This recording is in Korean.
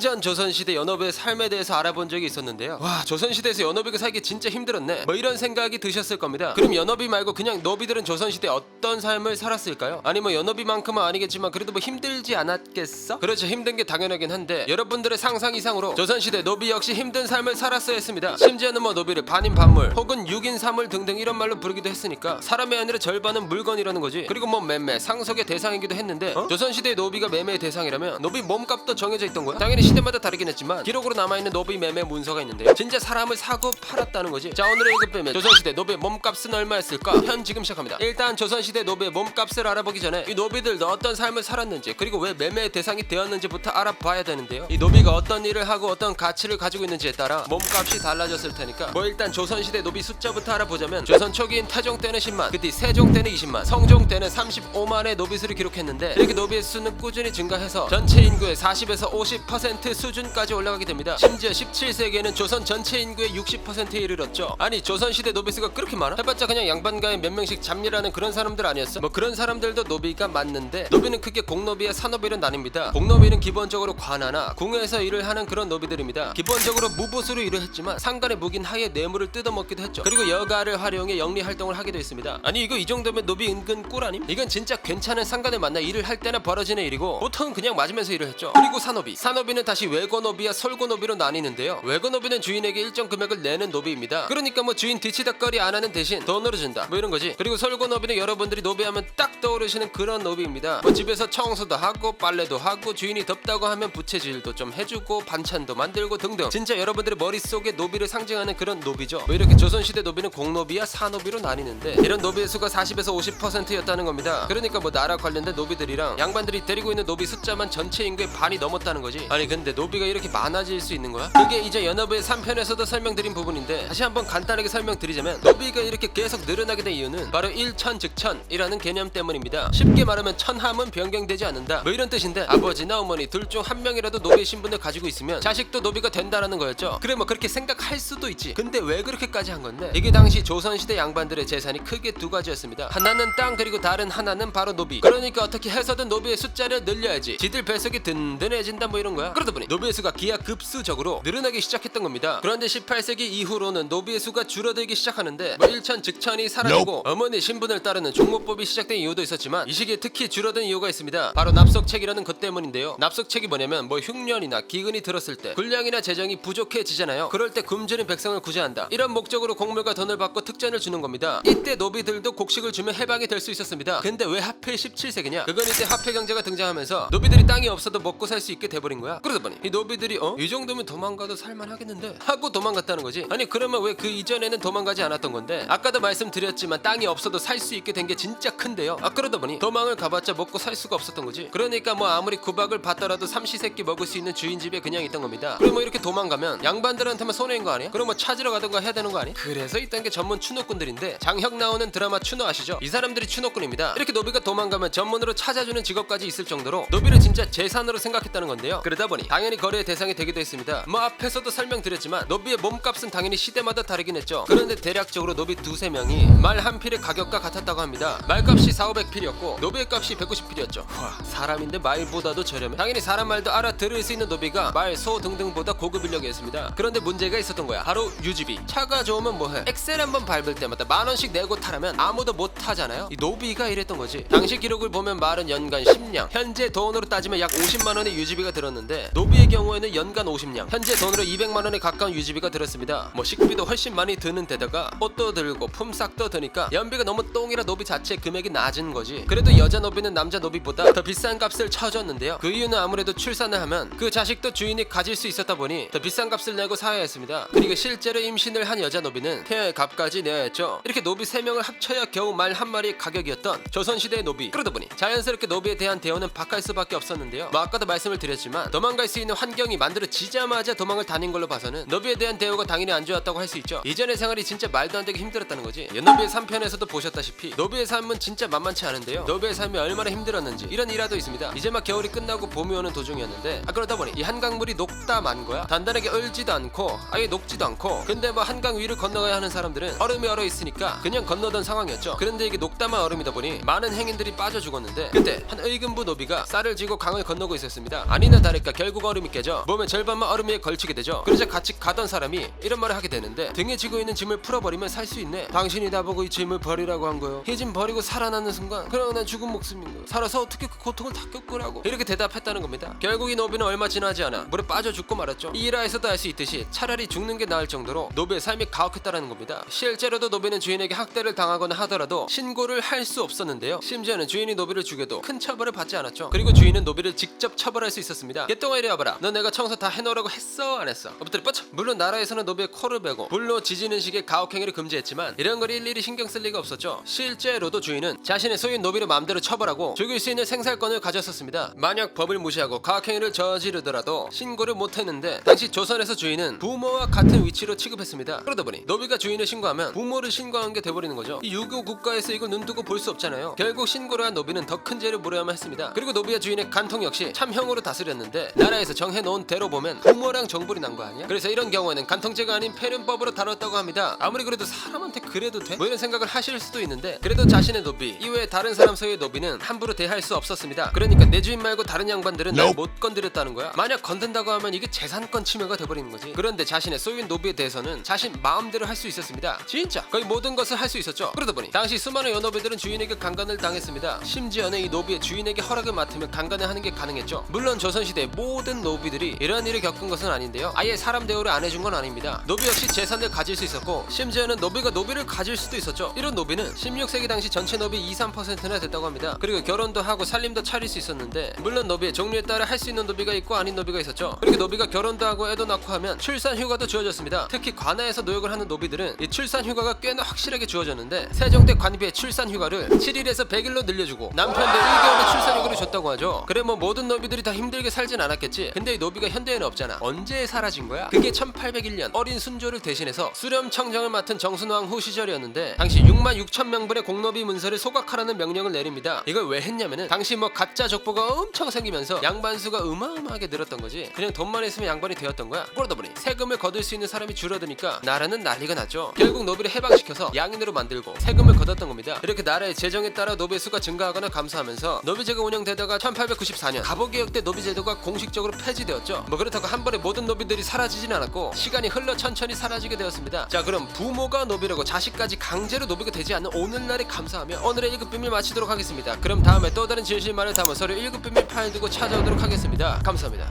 생전 조선시대 연어부의 삶에 대해서 알아본 적이 있었는데요. 와, 조선시대에서 연어부가 살기 진짜 힘들었네, 뭐 이런 생각이 드셨을 겁니다. 그럼 연어비 말고 그냥 노비들은 조선시대 어떤 삶을 살았을까요? 아니 뭐 연어비만큼은 아니겠지만 그래도 뭐 힘들지 않았겠어? 그렇죠, 힘든 게 당연하긴 한데 여러분들의 상상 이상으로 조선시대 노비 역시 힘든 삶을 살았어야 했습니다. 심지어는 뭐 노비를 반인 반물 혹은 6인 3물 등등 이런 말로 부르기도 했으니까 사람이 아니라 절반은 물건이라는 거지. 그리고 뭐 매매 상속의 대상이기도 했는데 조선시대의 노비가 매매의 대상이라면 노비 몸값도 정해져 있던 거야? 당연히 시대마다 다르긴 했지만 기록으로 남아있는 노비 매매 문서가 있는데요, 진짜 사람을 사고 팔았다는 거지. 자, 오늘의 1급 배매 조선시대 노비의 몸값은 얼마였을까? 현 지금 시작합니다. 일단 조선시대 노비의 몸값을 알아보기 전에 이 노비들도 어떤 삶을 살았는지 그리고 왜 매매의 대상이 되었는지부터 알아봐야 되는데요, 이 노비가 어떤 일을 하고 어떤 가치를 가지고 있는지에 따라 몸값이 달라졌을 테니까 뭐 일단 조선시대 노비 숫자부터 알아보자면 조선 초기인 태종 때는 10만, 그 뒤 세종 때는 20만, 성종 때는 35만의 노비수를 기록했는데 이렇게 노비의 수는 꾸준히 증가해서 전체 인구의 40에서 50% 수준까지 올라가게 됩니다. 심지어 17세기에는 조선 전체 인구의 60%에 이르렀죠. 아니 조선시대 노비수가 그렇게 많아? 해봤자 그냥 양반가에 몇 명씩 잡일하는 그런 사람들 아니었어? 뭐 그런 사람들도 노비가 맞는데 노비는 크게 공노비와 사노비로 나뉩니다. 공노비는 기본적으로 관하나 궁에서 일을 하는 그런 노비들입니다. 기본적으로 무보수로 일을 했지만 상관의 묵인 하에 뇌물을 뜯어먹기도 했죠. 그리고 여가를 활용해 영리 활동을 하기도 했습니다. 아니 이거 이 정도면 노비 은근 꿀 아님? 이건 진짜 괜찮은 상관을 만나 일을 할 때나 벌어지는 일이고 보통은 그냥 맞으면서 일을 했죠. 그리고 사노비, 사노비는 다시 외고노비와 설고노비로 나뉘는데요, 외고노비는 주인에게 일정 금액을 내는 노비입니다. 그러니까 뭐 주인 뒤치다거리 안 하는 대신 돈으로 준다 뭐 이런 거지. 그리고 설고노비는 여러분들이 노비하면 딱 떠오르시는 그런 노비입니다. 뭐 집에서 청소도 하고 빨래도 하고 주인이 덥다고 하면 부채질도 좀 해주고 반찬도 만들고 등등, 진짜 여러분들의 머릿속에 노비를 상징하는 그런 노비죠. 뭐 이렇게 조선시대 노비는 공노비와 사노비로 나뉘는데 이런 노비의 수가 40에서 50%였다는 겁니다. 그러니까 뭐 나라 관련된 노비들이랑 양반들이 데리고 있는 노비 숫자만 전체 인구의 반이 넘었다는 거지. 아니 근데 노비가 이렇게 많아질 수 있는 거야? 그게 이제 연어부의 3편에서도 설명드린 부분인데 다시 한번 간단하게 설명드리자면 노비가 이렇게 계속 늘어나게 된 이유는 바로 일천즉천이라는 개념 때문입니다. 쉽게 말하면 천함은 변경되지 않는다 뭐 이런 뜻인데 아버지나 어머니 둘 중 한 명이라도 노비의 신분을 가지고 있으면 자식도 노비가 된다라는 거였죠. 그래 뭐 그렇게 생각할 수도 있지. 근데 왜 그렇게까지 한 건데, 이게 당시 조선시대 양반들의 재산이 크게 두 가지였습니다. 하나는 땅, 그리고 다른 하나는 바로 노비. 그러니까 어떻게 해서든 노비의 숫자를 늘려야지 지들 뱃속이 든든해진다 뭐 이런 거야. 그러다 보니 노비의 수가 기하급수적으로 늘어나기 시작했던 겁니다. 그런데 18세기 이후로는 노비의 수가 줄어들기 시작하는데 뭐 일천즉천이 사라지고 어머니 신분을 따르는 종모법이 시작된 이유도 있었지만 이 시기에 특히 줄어든 이유가 있습니다. 바로 납속책이라는 것 때문인데요. 납속책이 뭐냐면 뭐 흉년이나 기근이 들었을 때 군량이나 재정이 부족해지잖아요. 그럴 때 굶주린 백성을 구제한다, 이런 목적으로 곡물과 돈을 받고 특전을 주는 겁니다. 이때 노비들도 곡식을 주면 해방이 될 수 있었습니다. 근데 왜 하필 17세기냐? 그건 이때 화폐 경제가 등장하면서 노비들이 땅이 없어도 먹고 살 수 있게 돼버린 거야. 그러다 보니 이 노비들이 이 정도면 도망가도 살만하겠는데 하고 도망갔다는 거지. 아니 그러면 왜 그 이전에는 도망가지 않았던 건데? 아까도 말씀드렸지만 땅이 없어도 살 수 있게 된 게 진짜 큰데요. 그러다 보니 도망을 가봤자 먹고 살 수가 없었던 거지. 그러니까 뭐 아무리 구박을 받더라도 삼시세끼 먹을 수 있는 주인 집에 그냥 있던 겁니다. 그럼 뭐 이렇게 도망가면 양반들한테만 손해인 거 아니야? 그럼 뭐 찾으러 가던가 해야 되는 거 아니야? 그래서 있던 게 전문 추노꾼들인데 장혁 나오는 드라마 추노 아시죠? 이 사람들이 추노꾼입니다. 이렇게 노비가 도망가면 전문으로 찾아주는 직업까지 있을 정도로 노비를 진짜 재산으로 생각했다는 건데요. 그러다 보니 당연히 거래의 대상이 되기도 했습니다. 뭐 앞에서도 설명드렸지만 노비의 몸값은 당연히 시대마다 다르긴 했죠. 그런데 대략적으로 노비 두세 명이 말 한 필의 가격과 같았다고 합니다. 말값이 4,500필이었고 노비의 값이 150필이었죠. 와, 사람인데 말보다도 저렴해. 당연히 사람 말도 알아들을 수 있는 노비가 말, 소 등등보다 고급 인력이었습니다. 그런데 문제가 있었던 거야. 바로 유지비. 차가 좋으면 뭐해? 엑셀 한번 밟을 때마다 만원씩 내고 타라면 아무도 못 타잖아요. 이 노비가 이랬던 거지. 당시 기록을 보면 말은 연간 10냥, 현재 돈으로 따지면 약 50만원의 유지비가 들었는데 노비의 경우에는 연간 50냥, 현재 돈으로 200만원에 가까운 유지비가 들었습니다. 뭐 식비도 훨씬 많이 드는 데다가 옷도 들고 품삯도 드니까 연비가 너무 똥이라 노비 자체 금액이 낮은 거지. 그래도 여자 노비는 남자 노비보다 더 비싼 값을 쳐줬는데요. 그 이유는 아무래도 출산을 하면 그 자식도 주인이 가질 수 있었다 보니 더 비싼 값을 내고 사야 했습니다. 그리고 실제로 임신을 한 여자 노비는 태아의 값까지 내야 했죠. 이렇게 노비 3명을 합쳐야 겨우 말 한 마리의 가격이었던 조선시대의 노비. 그러다 보니 자연스럽게 노비에 대한 대우는 박할 수밖에 없었는데요. 뭐 아까도 말씀을 드렸지만 도망갈 수 있는 환경이 만들어지자마자 도망을 다닌 걸로 봐서는 노비에 대한 대우가 당연히 안 좋았다고 할 수 있죠. 이전의 생활이 진짜 말도 안 되게 힘들었다는 거지. 연노비의 3편에서도 보셨다시피 노비의 삶은 진짜 만만치 않은데요. 노비의 삶이 얼마나 힘들었는지 이런 일화도 있습니다. 이제 막 겨울이 끝나고 봄이 오는 도중이었는데 그러다 보니 이 한강물이 녹다 만 거야. 단단하게 얼지도 않고 아예 녹지도 않고. 근데 뭐 한강 위를 건너가야 하는 사람들은 얼음이 얼어 있으니까 그냥 건너던 상황이었죠. 그런데 이게 녹다만 얼음이다 보니 많은 행인들이 빠져 죽었는데 그때 한 의금부 노비가 쌀을 지고 강을 건너고 있었습니다. 아니나 다를까 결국 결국 얼음이 깨져 몸의 절반만 얼음 위에 걸치게 되죠. 그러자 같이 가던 사람이 이런 말을 하게 되는데, 등에 지고 있는 짐을 풀어버리면 살 수 있네. 당신이 나보고 이 짐을 버리라고 한 거요. 이 짐 버리고 살아나는 순간 그럼 난 죽은 목숨인 거. 살아서 어떻게 그 고통을 다 겪으라고. 이렇게 대답했다는 겁니다. 결국 이 노비는 얼마 지나지 않아 물에 빠져 죽고 말았죠. 이 일화에서도 알 수 있듯이 차라리 죽는 게 나을 정도로 노비의 삶이 가혹했다는 겁니다. 실제로도 노비는 주인에게 학대를 당하거나 하더라도 신고를 할 수 없었는데요. 심지어는 주인이 노비를 죽여도 큰 처벌을 받지 않았죠. 그리고 주인은 노비를 직접 처벌할 수 있었습니다. 개똥아 이리 와봐라. 너 내가 청소 다 해놓으라고 했어 안 했어? 엎드려 뻗쳐. 물론 나라에서는 노비의 코를 베고 불로 지지는 식의 가혹행위를 금지했지만 이런 걸 일일이 신경 쓸 리가 없었죠. 실제로도 주인은 자신의 소유인 노비를 마음대로 처벌하고 죽일 수 있는 생살권을 가졌었습니다. 만약 법을 무시하고 가혹행위를 저지르더라도 신고를 못했는데, 당시 조선에서 주인은 부모와 같은 위치로 취급했습니다. 그러다 보니 노비가 주인을 신고하면 부모를 신고한 게 돼버리는 거죠. 이 유교 국가에서 이걸 눈두고 볼 수 없잖아요. 결국 신고를 한 노비는 더 큰 죄를 물어야만 했습니다. 그리고 노비와 주인의 간통 역시 참형으로 다스렸는데, 나라에서 정해놓은 대로 보면 부모랑 정불이 난 거 아니야? 그래서 이런 경우에는 간통죄가 아닌 폐륜법으로 다뤘다고 합니다. 아무리 그래도 사람한테 그래도 돼? 뭐 이런 생각을 하실 수도 있는데, 그래도 자신의 노비 이외에 다른 사람 소유의 노비는 함부로 대할 수 없었습니다. 그러니까 내 주인 말고 다른 양반들은 날 못 건드렸다는 거야. 만약 건든다고 하면 이게 재산권 침해가 돼버리는 거지. 그런데 자신의 소유인 노비에 대해서는 자신 마음대로 할 수 있었습니다. 진짜 거의 모든 것을 할 수 있었죠. 그러다 보니 당시 수많은 연노비들은 주인에게 강간을 당했습니다. 심지어는 이 노비의 주인에게 허락을 맡으면 강간을 하는 게 가능했죠. 물론 조선시대 모든 노비들이 이런 일을 겪은 것은 아닌데요. 아예 사람 대우를 안 해준 건 아닙니다. 노비 역시 재산을 가질 수 있었고, 심지어는 노비가 노비를 가질 수도 있었죠. 이런 노비는 16세기 당시 전체 노비 2~3%나 됐다고 합니다. 그리고 결혼도 하고 살림도 차릴 수 있었는데, 물론 노비의 종류에 따라 할 수 있는 노비가 있고 아닌 노비가 있었죠. 그리고 노비가 결혼도 하고 애도 낳고 하면 출산 휴가도 주어졌습니다. 특히 관아에서 노역을 하는 노비들은 이 출산 휴가가 꽤나 확실하게 주어졌는데, 세종대 관비의 출산 휴가를 7일에서 100일로 늘려주고 남편도 1개월의 출산 휴가를 줬다고 하죠. 그래 뭐 모든 노비들이 다 힘들게 살진 않았겠지. 근데 이 노비가 현대에는 없잖아. 언제 사라진 거야? 그게 1801년 어린 순조를 대신해서 수렴청정을 맡은 정순왕 후 시절이었는데, 당시 66,000명분의 공노비 문서를 소각하라는 명령을 내립니다. 이걸 왜 했냐면은 당시 뭐 가짜 족보가 엄청 생기면서 양반 수가 어마어마하게 늘었던 거지. 그냥 돈만 있으면 양반이 되었던 거야. 그러다 보니 세금을 거둘 수 있는 사람이 줄어드니까 나라는 난리가 났죠. 결국 노비를 해방시켜서 양인으로 만들고 세금을 걷었던 겁니다. 이렇게 나라의 재정에 따라 노비의 수가 증가하거나 감소하면서 노비제가 운영되다가 1894년 갑오개혁 때 노비제도가 공식적으로 폐지되었죠. 뭐 그렇다고 한 번에 모든 노비들이 사라지진 않았고 시간이 흘러 천천히 사라지게 되었습니다. 자, 그럼 부모가 노비라고 자식까지 강제로 노비가 되지 않는 오늘날에 감사하며 오늘의 1급 비밀 마치도록 하겠습니다. 그럼 다음에 또 다른 진실만을 담은 서류 1급 비밀 파일 두고 찾아오도록 하겠습니다. 감사합니다.